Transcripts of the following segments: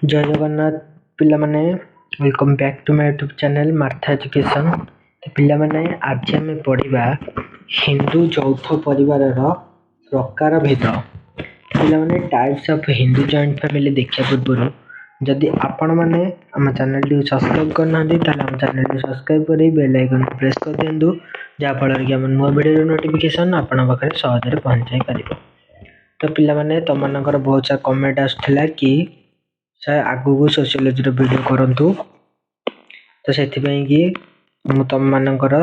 जय जगन्नाथ पिला माने welcome back to my YouTube channel Martha education. तो पिला माने आज आम पढ़ा हिंदू यौथ परिवार प्रकार भेद। पिला माने types of Hindu joint family देखा पूर्व जदि आपण मैंने आम चैनल टी सब्सक्राइब करना आम चैनल टी सब्सक्राइब कर बेल आइकन प्रेस कर दिंतु जहाँफल कि आम नुआ वीडियो नोटिफिकेशन आपण पाखे सहज पहुँचाई पार। तो पिला माने तुम मानकर बहुत सा कमेंट आसला कि सर आगू सोशियोलॉजी वीडियो करंतु तो से तुम मानकर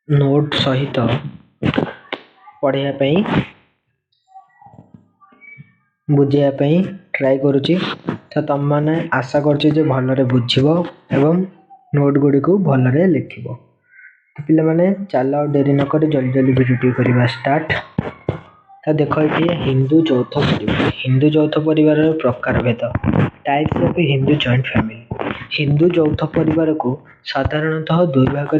नोट सहित पढ़ाई बुझाई ट्राई करुच्ची। तो तुम मैंने आशा कर भलरे बुझब एवं नोट गुड़ी को भलरे लिख। तो पिला माने चल डेरी नक जल्दी जल्दी वीडियो करवा स्टार्ट। तो देख ये हिंदू यौथ परिवार प्रकार भेद types of Hindu joint family. Hindu यौथ परिवार को साधारणतः दुई भाग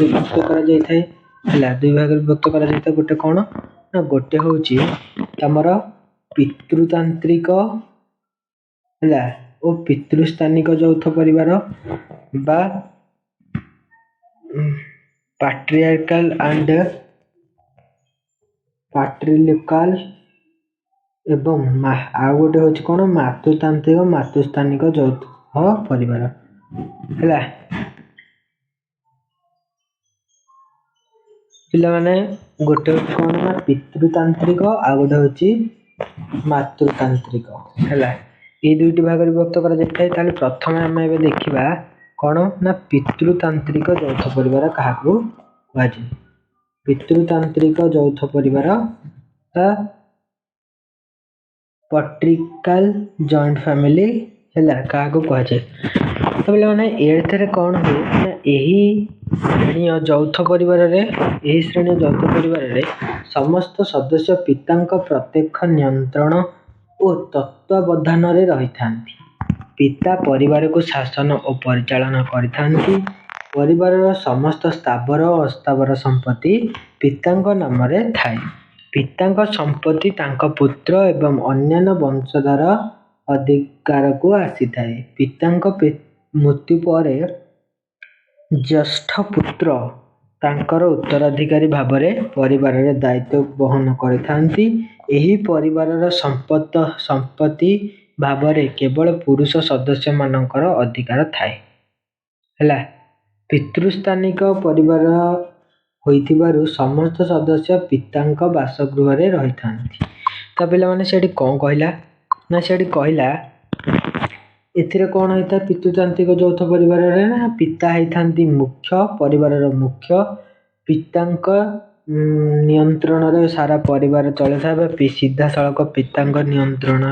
में विभक्त कर गोटे कौन ना गोटे हूँ तमर पितृतांत्रिक और पितृस्थानिक यौथ परिवार बा पैट्रियार्कल एंड पैट्रिलिकल एवं आउ गोटे हूँ कौन मातृतांत्रिक मातृस्थानिक यौथ परिवार है। पिला माने गोटे कौन ना पितृतांत्रिक आ गोटे हूँ मातृतांत्रिक है। ये दुईटी भाग विभक्त कर प्रथम आम देखा कौन ना पितृतांत्रिक यौथ परिवार क्या कहुए। पितृतांत्रिक यौथ परिवार पैट्रिकल जॉइंट फैमिली है क्या कहुए। तो पिला माने एथरे कौन हुए यही श्रेणी यौथ परिवार रे समस्त सदस्य पिता प्रत्यक्ष नियंत्रण और तत्वावधान रही था। पिता परिवार को शासन और परिचालन करि परिवार समस्त स्थावर और अस्थावर संपत्ति पिता नाम रे थाए। पिता संपत्ति तांका पुत्र एवं अन्यान्य वंशधर अधिकार को आसी थाए। पिता मृत्यु पर ज्येष्ठ पुत्र तांकर उत्तराधिकारी भाव में परिवार रे दायित्व वहन करिथांती। एही परिवार संपत्ति भाव में केवल पुरुष सदस्य मानकर अधिकार थाए हैला। पितृस्थानिक परिवार होइथिबारु समस्त सदस्य पितांक बासगृह रे रहिथांती। तो पिला माने सेठी कोन कहला ना सेठी कहला एथिरे कौन होता पितृतांत्रिक यौथ परिवार रे ना पिता होइथांती मुख्य परिवार मुख्य पितांक नियंत्रण रे सारा परिवार चले था। सीधा सड़क पितांक नियंत्रण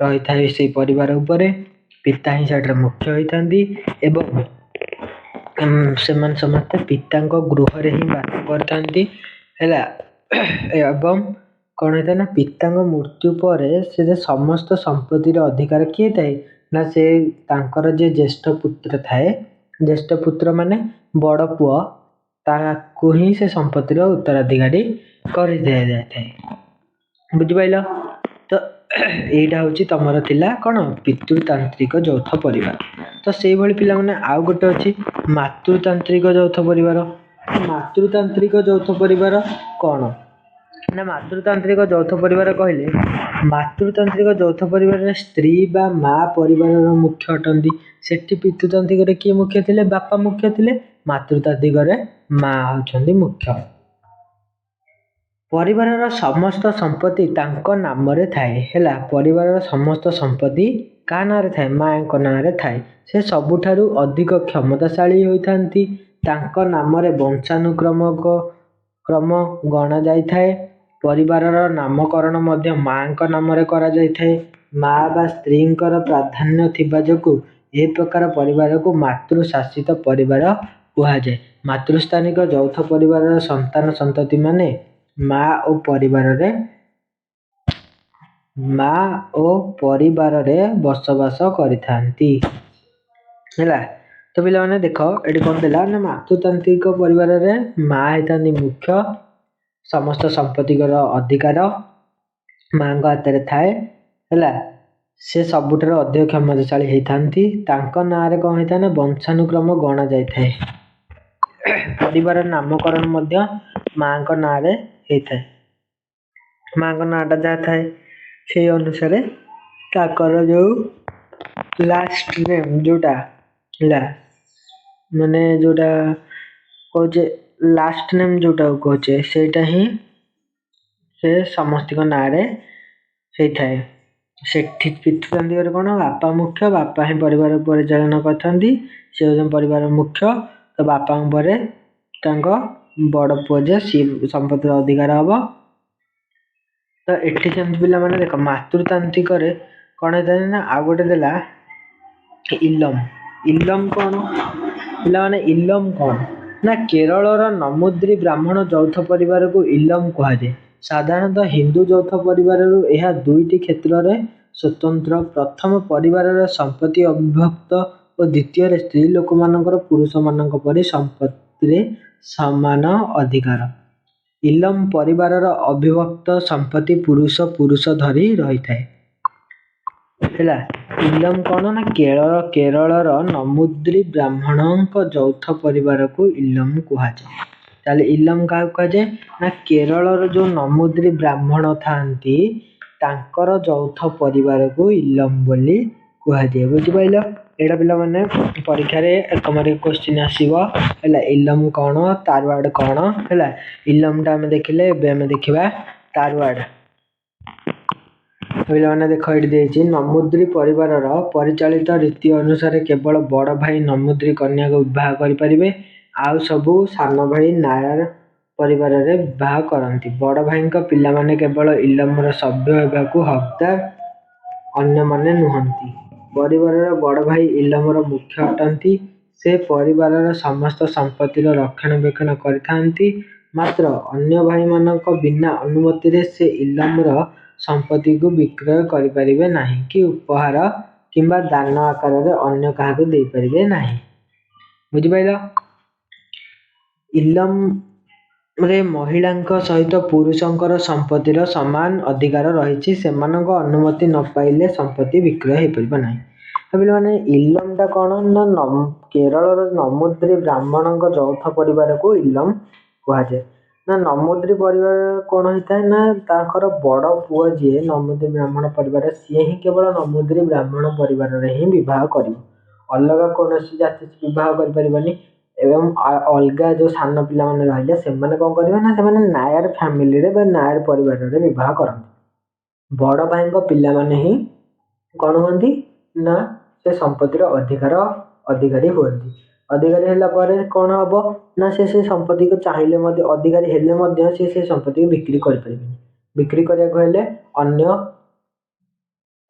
रही था से परिवार उपरे पिता ही साइड मुख्य होइथांती एवं समस्त पितांक गृह रे ही बास करथांती हैला। एवं कौन होता ना पितांक मृत्यु पर से समस्त संपत्तिर अधिकार किए थाए ना से तांकर जे ज्येष्ठ पुत्र थाए। ज्येष्ठ पुत्र माने बड़ पुआ ताकू ही से संपत्तिर उत्तराधिकारी कर दिया जाए थाए। बुझिपाइल। तो यहीटा हूँ तुमर थिला कौन पितृतांत्रिक यौथ परिवार। तो से भली पिला माने आउ गोटे अच्छी मातृतांत्रिक यौथ परिवार। मातृतांत्रिक यौथ परिवार कौन ना मातृतांत्रिक यौथ परिवार कहले मातृतांत्रिक यौथ परिवार स्त्री बा माँ परिवार मुख्य अटंती। सेठी पितृतांत्रिक किए मुख्य थिले बापा मुख्य थिले मातृतांत्रिक माँ होचंदी मुख्य। परिवार समस्त संपत्ति तांको नाम रे थाए हैला। परिवार समस्त संपत्ति का नाम रे थाए माँ को नाम रे थाए। से सबुठारु अधिक क्षमताशाली होइथांती। तांको नाम रे वंशानुक्रम क्रम गणा जाय थाए। परिवार नामकरण मध्य माँ को नाम रे करा जाय थाए। माँ बा स्त्री प्राधान्य थिबा जोगु ए प्रकार परिवार को मातृशासित परिवार कहा जाए। मातृस्थानिक यौथ परिवार संतान संतति माने माँ और परिवार रे बसवास करिथांती हैला। तो पिला माने देखो एडी कोन देला ना मातृतांत्रिक परिवार रे माँ हेतांती मुख्य समस्त संपत्ति अधिकार माँ हाथ में थाए हैला। ସେ ସବୁଠାରୁ ଅଧିକ କ୍ଷମତାଶାଳୀ ହେଇଥାନ୍ତି। ତାଙ୍କ ନାଁରେ କ'ଣ ହେଇଥାଏ ନା ବଂଶାନୁକ୍ରମ ଗଣା ଯାଇଥାଏ। ପରିବାର ନାମକରଣ ମଧ୍ୟ ମାଙ୍କ ନାଁରେ ହେଇଥାଏ। ମାଙ୍କ ନାଁଟା ଯାହା ଥାଏ ସେଇ ଅନୁସାରେ ତାଙ୍କର ଯୋଉ ଲାଷ୍ଟ ନେମ୍ ଯୋଉଟା ହେଲା ମାନେ ଯୋଉଟା କହୁଛେ ଲାଷ୍ଟ ନେମ୍ ଯୋଉଟା କହୁଛେ ସେଇଟା ହିଁ ସେ ସମସ୍ତଙ୍କ ନାଁରେ ହେଇଥାଏ। ସେଠି ପିତୃତାନ୍ତିକରେ କ'ଣ ବାପା ମୁଖ୍ୟ, ବାପା ହିଁ ପରିବାର ପରିଚାଳନା କରିଥାନ୍ତି, ସେ ହେଉଛନ୍ତି ପରିବାର ମୁଖ୍ୟ। ତ ବାପାଙ୍କ ପରେ ତାଙ୍କ ବଡ଼ ପୁଅ ଯେ ସିଏ ସମ୍ପତ୍ତିର ଅଧିକାର ହବ। ତ ଏଠି ସେମିତି ପିଲାମାନେ ଦେଖ ମାତୃତାନ୍ତିକରେ କ'ଣ ହେଇଥାଏ ନା ଆଉ ଗୋଟେ ଦେଲା ଇଲମ। ଇଲମ କ'ଣ ପିଲାମାନେ ଇଲମ କ'ଣ ନା କେରଳର ନମୁଦ୍ରୀ ବ୍ରାହ୍ମଣ ଯୌଥ ପରିବାରକୁ ଇଲମ କୁହାଯାଏ। ସାଧାରଣତଃ ହିନ୍ଦୁ ଯୌଥ ପରିବାରରୁ ଏହା ଦୁଇଟି କ୍ଷେତ୍ରରେ ସ୍ୱତନ୍ତ୍ର। ପ୍ରଥମ, ପରିବାରର ସମ୍ପତ୍ତି ଅବିଭକ୍ତ ଓ ଦ୍ୱିତୀୟରେ ସ୍ତ୍ରୀ ଲୋକମାନଙ୍କର ପୁରୁଷମାନଙ୍କ ପରି ସମ୍ପତ୍ତିରେ ସମାନ ଅଧିକାର। ଇଲମ ପରିବାରର ଅବିଭକ୍ତ ସମ୍ପତ୍ତି ପୁରୁଷ ଧରି ରହିଥାଏ। ହେଲା, ଇଲମ କ'ଣ ନା କେରଳର ନମୁଦ୍ରୀ ବ୍ରାହ୍ମଣଙ୍କ ଯୌଥ ପରିବାରକୁ ଇଲମ କୁହାଯାଏ। ତାହେଲେ ଇଲମ କାହାକୁ କୁହାଯାଏ ନା କେରଳର ଯୋଉ ନମୁଦ୍ରୀ ବ୍ରାହ୍ମଣ ଥାନ୍ତି ତାଙ୍କର ଯୌଥ ପରିବାରକୁ ଇଲମ ବୋଲି କୁହାଯାଏ। ବୁଝିପାରିଲ? ଏଇଟା ପିଲାମାନେ ପରୀକ୍ଷାରେ ତମର କ୍ୱେଶ୍ଚିନ୍ ଆସିବ। ହେଲା, ଇଲମ କ'ଣ, ତାରୱାର୍ଡ କ'ଣ? ହେଲା, ଇଲମଟା ଆମେ ଦେଖିଲେ, ଏବେ ଆମେ ଦେଖିବା ତାରୱାର୍ଡ। ପିଲାମାନେ ଦେଖ ଏଠି ଦେଇଛି ନମୁଦ୍ରୀ ପରିବାରର ପରିଚାଳିତ ରୀତି ଅନୁସାରେ କେବଳ ବଡ଼ ଭାଇ ନମୁଦ୍ରୀ କନ୍ୟାକୁ ବିବାହ କରିପାରିବେ। ଆଉ ସବୁ ସାନ ଭାଇ ନାୟାର ପରିବାରରେ ବିବାହ କରନ୍ତି। ବଡ଼ ଭାଇଙ୍କ ପିଲାମାନେ କେବଳ ଇଲମର ସଭ୍ୟ ହେବାକୁ ହକଦାର, ଅନ୍ୟମାନେ ନୁହନ୍ତି। ପରିବାରର ବଡ଼ ଭାଇ ଇଲମର ମୁଖ୍ୟ ଅଟନ୍ତି। ସେ ପରିବାରର ସମସ୍ତ ସମ୍ପତ୍ତିର ରକ୍ଷଣାବେକ୍ଷଣ କରିଥାନ୍ତି। ମାତ୍ର ଅନ୍ୟ ଭାଇମାନଙ୍କ ବିନା ଅନୁମତିରେ ସେ ଇଲମର ସମ୍ପତ୍ତିକୁ ବିକ୍ରୟ କରିପାରିବେ ନାହିଁ କି ଉପହାର କିମ୍ବା ଦାନ ଆକାରରେ ଅନ୍ୟ କାହାକୁ ଦେଇପାରିବେ ନାହିଁ। ବୁଝିପାରିଲ? ଇଲମରେ ମହିଳାଙ୍କ ସହିତ ପୁରୁଷଙ୍କର ସମ୍ପତ୍ତିର ସମାନ ଅଧିକାର ରହିଛି। ସେମାନଙ୍କ ଅନୁମତି ନ ପାଇଲେ ସମ୍ପତ୍ତି ବିକ୍ରୟ ହେଇପାରିବ ନାହିଁ। ପିଲାମାନେ ଇଲମଟା କ'ଣ ନା କେରଳର ନମୁଦ୍ରୀ ବ୍ରାହ୍ମଣଙ୍କ ଯୌଥ ପରିବାରକୁ ଇଲମ କୁହାଯାଏ। ନା ନମୁଦ୍ରୀ ପରିବାର କ'ଣ ହେଇଥାଏ ନା ତାଙ୍କର ବଡ଼ ପୁଅ ଯିଏ ନମୁଦ୍ରୀ ବ୍ରାହ୍ମଣ ପରିବାର ସିଏ ହିଁ କେବଳ ନମୁଦ୍ରୀ ବ୍ରାହ୍ମଣ ପରିବାରରେ ହିଁ ବିବାହ କରିବ। ଅଲଗା କୌଣସି ଜାତି ବିବାହ କରିପାରିବନି। ଏବଂ ଅଲଗା ଯୋଉ ସାନ ପିଲାମାନେ ରହିଲେ ସେମାନେ କ'ଣ କରିବେ ନା ସେମାନେ ନାୟାର ଫ୍ୟାମିଲିରେ ବା ନାୟାର ପରିବାରରେ ବିବାହ କରନ୍ତି। ବଡ଼ ଭାଇଙ୍କ ପିଲାମାନେ ହିଁ କ'ଣ ହୁଅନ୍ତି ନା ସେ ସମ୍ପତ୍ତିର ଅଧିକାରୀ ହୁଅନ୍ତି। ଅଧିକାରୀ ହେଲା ପରେ କ'ଣ ହବ ନା ସେ ସମ୍ପତ୍ତିକୁ ଚାହିଁଲେ ମଧ୍ୟ ଅଧିକାରୀ ହେଲେ ମଧ୍ୟ ସେ ସମ୍ପତ୍ତିକୁ ବିକ୍ରି କରିପାରିବେନି। ବିକ୍ରି କରିବାକୁ ହେଲେ ଅନ୍ୟ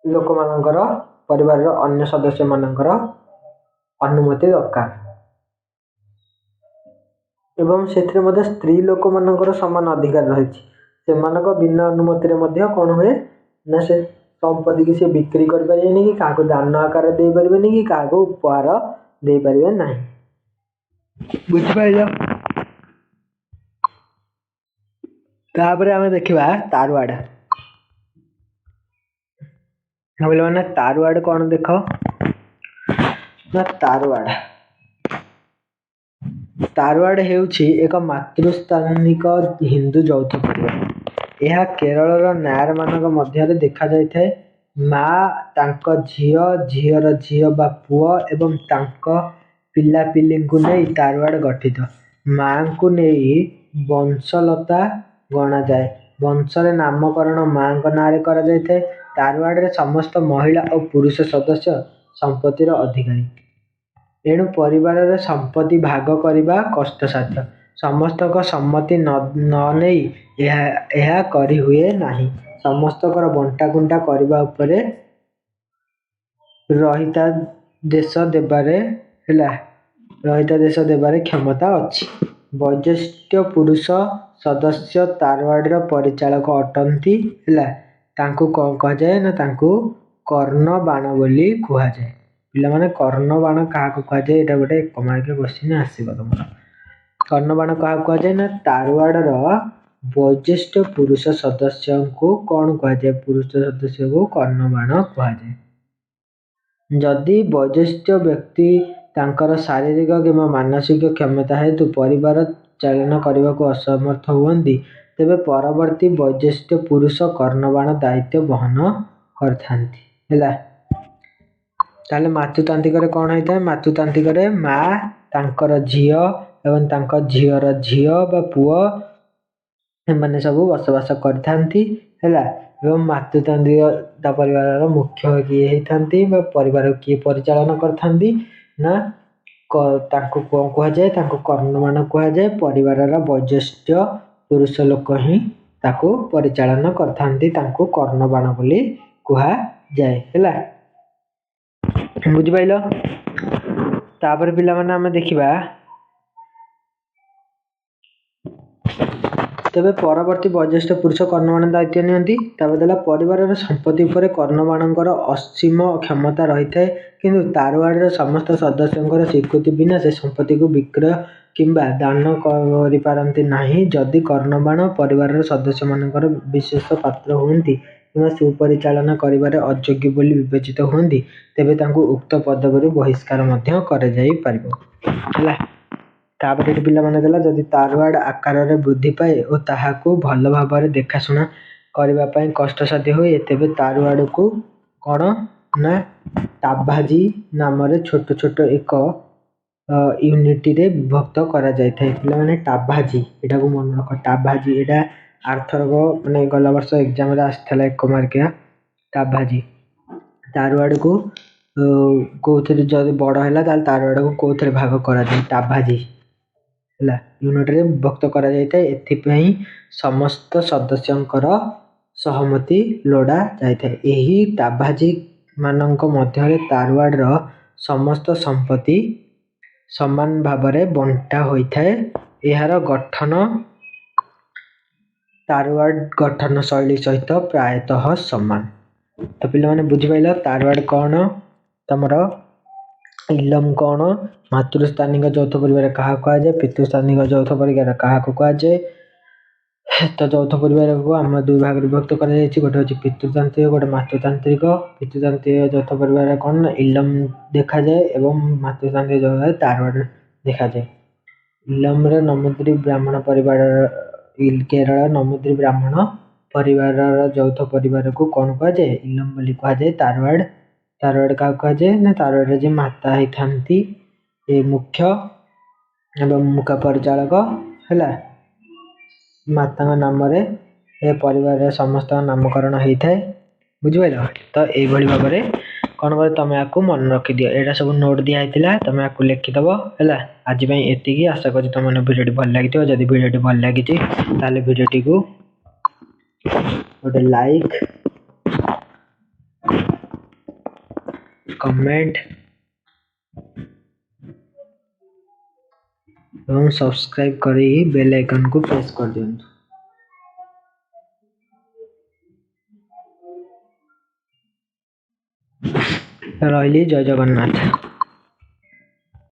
ଲୋକମାନଙ୍କର ପରିବାରର ଅନ୍ୟ ସଦସ୍ୟମାନଙ୍କର ଅନୁମତି ଦରକାର। ଏବଂ ସେଥିରେ ମଧ୍ୟ ସ୍ତ୍ରୀ ଲୋକମାନଙ୍କର ସମାନ ଅଧିକାର ରହିଛି। ସେମାନଙ୍କ ବିନା ଅନୁମତିରେ ମଧ୍ୟ କ'ଣ ହୁଏ ନା ସେ ସମ୍ପତ୍ତିକି ସେ ବିକ୍ରି କରିପାରିବେନି କି କାହାକୁ ଦାନ ଆକାରରେ ଦେଇପାରିବେନି କି କାହାକୁ ଉପହାର ଦେଇପାରିବେ ନାହିଁ। ବୁଝିପାରିଲ? ତାପରେ ଆମେ ଦେଖିବା ତାରୱାର୍ଡ। ପିଲାମାନେ ତାରୱାର୍ଡ କ'ଣ ଦେଖ ନା ତାରୱାର୍ଡ ହେଉଛି ଏକ ମାତୃସ୍ଥାନିକ ହିନ୍ଦୁ ଯୌଥ ପରିବାର। ଏହା କେରଳର ନାୟାରମାନଙ୍କ ମଧ୍ୟରେ ଦେଖାଯାଇଥାଏ। ମା, ତାଙ୍କ ଝିଅ, ଝିଅର ଝିଅ ବା ପୁଅ ଏବଂ ତାଙ୍କ ପିଲାପିଲିଙ୍କୁ ନେଇ ତାରୱାର୍ଡ ଗଠିତ। ମାଙ୍କୁ ନେଇ ବଂଶଲତା ଗଣାଯାଏ। ବଂଶରେ ନାମକରଣ ମାଙ୍କ ନାଁରେ କରାଯାଇଥାଏ। ତାରୱାର୍ଡରେ ସମସ୍ତ ମହିଳା ଓ ପୁରୁଷ ସଦସ୍ୟ ସମ୍ପତ୍ତିର ଅଧିକାରୀ। ଏଣୁ ପରିବାରରେ ସମ୍ପତ୍ତି ଭାଗ କରିବା କଷ୍ଟସାଧ୍ୟ। ସମସ୍ତଙ୍କ ସମ୍ମତି ନ ନେଇ ଏହା କରିହୁଏ ନାହିଁ। ସମସ୍ତଙ୍କର ବଣ୍ଟାକୁଣ୍ଟା କରିବା ଉପରେ ରହିତାଦେଶ ଦେବାରେ କ୍ଷମତା ଅଛି। ବୟୋଜ୍ୟେଷ୍ଠ ପୁରୁଷ ସଦସ୍ୟ ତାରୱାର୍ଡର ପରିଚାଳକ ଅଟନ୍ତି। ହେଲା, ତାଙ୍କୁ କ'ଣ କୁହାଯାଏ ନା ତାଙ୍କୁ କର୍ଣ୍ଣବାଣ ବୋଲି କୁହାଯାଏ। ପିଲାମାନେ କର୍ଣ୍ଣବାଣ କାହାକୁ କୁହାଯାଏ ଏଇଟା ଗୋଟେ 1 ମାର୍କିଆ କ୍ୱେଶ୍ଚିନ୍ ଆସିବ ତମର। କର୍ଣ୍ଣବାଣ କାହାକୁ କୁହାଯାଏ ନା ତାରୱାର୍ଡର वयोज्येष्ठ पुरुष सदस्य को कौन कहुए? पुरुष सदस्य को कर्णबाण कहुए। जदि वयोज्येष्ठ व्यक्ति तांकर शारीरिक किंवा मानसिक क्षमता हेतु परिवार चालन करने को असमर्थ हुअन्ति तेबे परवर्ती वयोज्येष्ठ पुरुष कर्णबाण दायित्व बहन करथांती हैला। ताले मातृतांत्रिक रे कौन होता है? मातृतांत्रिक रे माँ तांकर झियो एवं तांकर झियोर झियो बा पुओ एमाने सब बसवास करथांती हैला। एवं मातृतांत्रिक परिवार मुख्य किए होइथांती बा परिवार किए परिचालन करथांती ना तांको कौन कहुए? तांको कर्णबाण कहुए। परिवार वयोज्येष्ठ पुरुष लोक ही ताको परिचालन करथांती तांको कर्णबाण बोली कहुए हैला। बुझि पाइलो? तापर पिला माने हम देखिबा तेबे परवर्ती वयोज्येष्ठ पुरुष कर्णबाण दायित्व नियंती। तापर देला परिवार संपत्ति उपर कर्णबाणकर असीम क्षमता रही थाए किंतु तारवाड़ समस्त सदस्यंकर स्वीकृति बिना से संपत्ति को विक्रय किंबा दान करि पारंती नाही। जदि कर्णबाण परिवार सदस्य मानकर विशेष पात्र हुअन्ति किंवा सुपरिचालन करिबारे अयोग्य बोली विवेचित हुअन्ति तेबे तांको उक्त पदवीरु बहिष्कार मध्य कर जाई पारिबो हैला। तापर एठी पिला माने देला जदि तारवाड़ आकार रे वृद्धि पाए ओ ताहाको भल भाबरे देखाशुना करिबा पई कष्टसाध्य होए तेबे तारवाड़ को कोन ना टाभाजी नाम रे छोट छोट एक यूनिट रे विभक्त करा जाय थाए। पिला माने टाभाजी एटा को मन रख। टाभाजी एटा आर्थर को माने गला वर्ष एग्जाम रे आस्थला 1 मार्किया टाभाजी। तारवाड़ को कोथरे जदि बड़ हैला ताल तारवाड़ को कोथरे भाग करा जाय टाभाजी हैला। यूनिट रे विभक्त करा जाय थाए। एथि पई समस्त सदस्यंकर सहमति लोड़ा जाय थाए। एही टाभाजी मानक मध्य रे तारवाड़ रो समस्त संपत्ति समान भाबरे बंटा होई थाए। एहार गठन तारवाड़ गठन शैली सहित प्रायतः समान। तो पिला माने बुझि पाइला तारवाड़ कौन तमरो इलम कौन मातृस्थानिक यौथ परिवार कहा कहा जाए पितृस्थानिक यौथ परिवार कहा को कहा जाए। तो यौथ परिवार को आम दुई भाग विभक्त करा जायछि गोटे अछि पितृतांत्रिक गोटे मातृतांत्रिक। पितृतांत्रिक यौथ परिवार कौन इलम देखा जाए एवं मातृतांत्रिक यौथ तारवाड़ देखा जाए। इलम रे नमुद्री ब्राह्मण परिवार केरल नमुद्री ब्राह्मण परिवार यौथ परिवार को कौन कहा जाए? इलम बोली कहा जाए। तारवाड़ तारवाड़ का कहा जाए ना तारवाड़ जे माता ही थांती ए मुख्य एवं मुख्य परिचालक हैला। माता नाम रे ए परिवार समस्त नामकरण होई थाए। बुझि पाइलो? तो एई भली भाबरे कोन करे तमे आकु मन रखि दियो। एटा सब नोट दिया हैतिला तमे आकु लिखि दबो हैला। आज पई एतिकी आशा करी तमने भिडियोटी भल लागितो। जदि भिडियोटी भल लागिछि ताले भिडियोटी को गोटे लाइक कमेंट एवं सब्सक्राइब करी बेल आइकन को प्रेस कर दियंतु। रहिली जय जगन्नाथ।